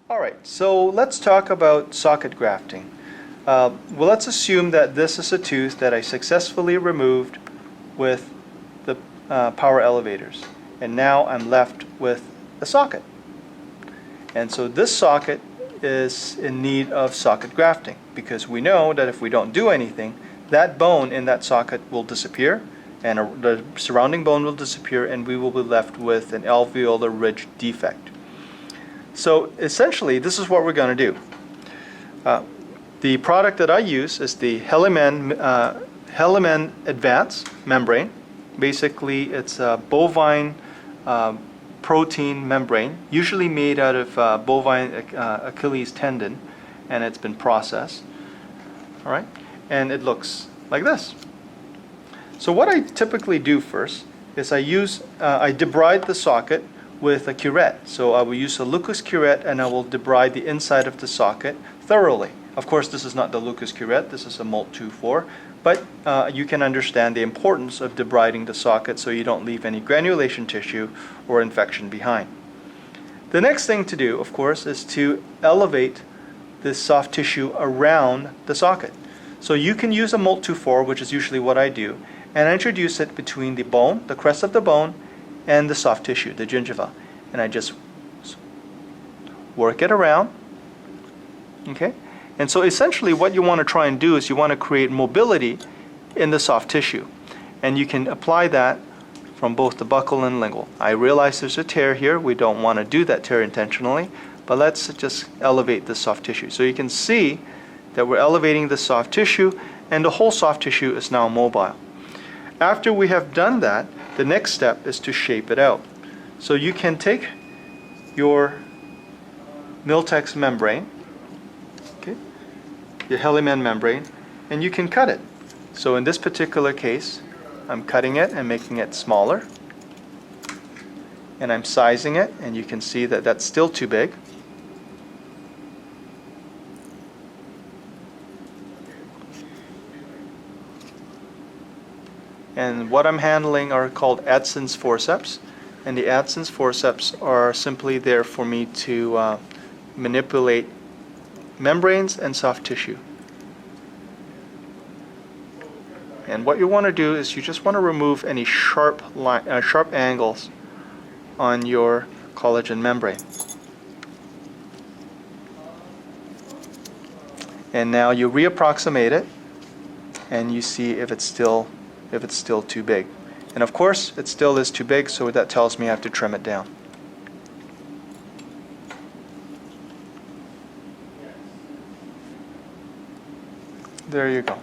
Alright, so let's talk about socket grafting. Well, let's assume that this is a tooth that I successfully removed with the power elevators. And now I'm left with a socket. And so this socket is in need of socket grafting because we know that if we don't do anything, that bone in that socket will disappear and the surrounding bone will disappear and we will be left with an alveolar ridge defect. So essentially, this is what we're going to do. The product that I use is the Helimend Advanced Membrane. Basically, it's a bovine protein membrane, usually made out of bovine Achilles tendon, and it's been processed. All right, and it looks like this. So what I typically do first is I debride the socket with a curette. So I will use a Lucas curette and I will debride the inside of the socket thoroughly. Of course, this is not the Lucas curette, this is a Molt 2.4, but you can understand the importance of debriding the socket so you don't leave any granulation tissue or infection behind. The next thing to do, of course, is to elevate this soft tissue around the socket. So you can use a Molt 2.4, which is usually what I do, and introduce it between the bone, the crest of the bone, and the soft tissue, the gingiva. And I just work it around. Okay? And so essentially what you want to try and do is you want to create mobility in the soft tissue. And you can apply that from both the buccal and lingual. I realize there's a tear here. We don't want to do that tear intentionally, but let's just elevate the soft tissue. So you can see that we're elevating the soft tissue and the whole soft tissue is now mobile. After we have done that, the next step is to shape it out. So you can take your Miltex membrane, okay, your Helimend membrane, and you can cut it. So in this particular case, I'm cutting it and making it smaller. And I'm sizing it, and you can see that that's still too big. And what I'm handling are called Adson's forceps. And the Adson's forceps are simply there for me to manipulate membranes and soft tissue. And what you want to do is you just want to remove any sharp angles on your collagen membrane. And now you reapproximate it and you see if it's still too big. And of course it still is too big, so that tells me I have to trim it down. There you go.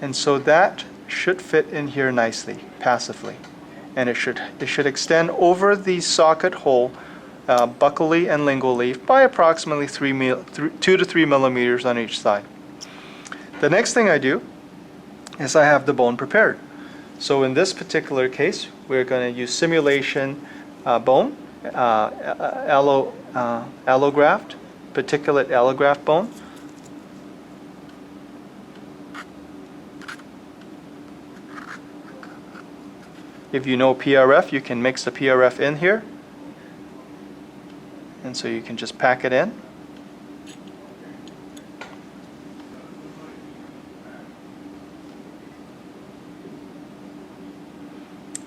And so that should fit in here nicely, passively. And it should extend over the socket hole buccally and lingually by approximately 2 to 3 millimeters on each side. The next thing I do is I have the bone prepared. So in this particular case, we're going to use simulation bone, allograft, particulate allograft bone. If you know PRF, you can mix the PRF in here. And so you can just pack it in.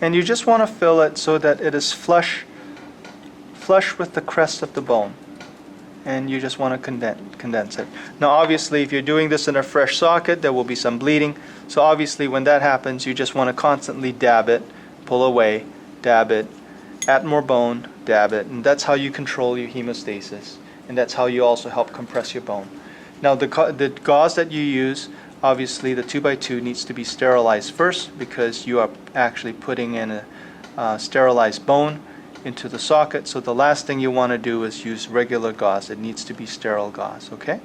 And you just want to fill it so that it is flush with the crest of the bone. And you just want to condense it. Now obviously if you're doing this in a fresh socket, there will be some bleeding. So obviously when that happens, you just want to constantly dab it, pull away, dab it, add more bone, dab it. And that's how you control your hemostasis. And that's how you also help compress your bone. Now the gauze that you use, obviously the 2x2 needs to be sterilized first because you are actually putting in a sterilized bone into the socket. So the last thing you want to do is use regular gauze. It needs to be sterile gauze, okay?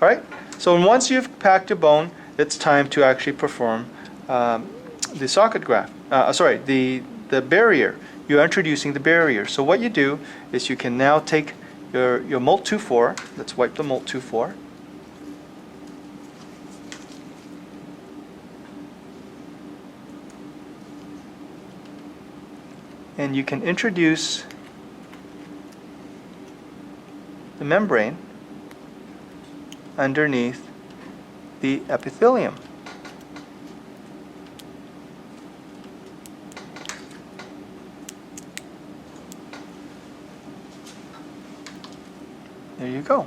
Alright, so once you've packed your bone, it's time to actually perform the socket graft. The barrier. You're introducing the barrier. So what you do is you can now take your Molt 2.4. Let's wipe the Molt 2.4. And you can introduce the membrane underneath the epithelium. There you go.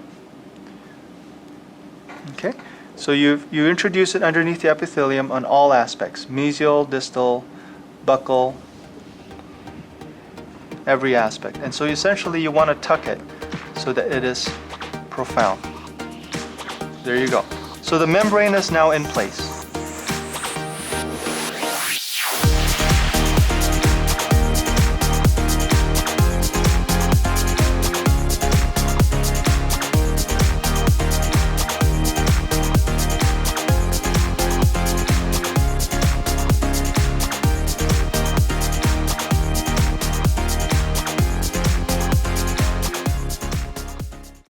Okay, so you introduce it underneath the epithelium on all aspects: mesial, distal, buccal, every aspect. And so essentially you want to tuck it so that it is profound. There you go. So the membrane is now in place.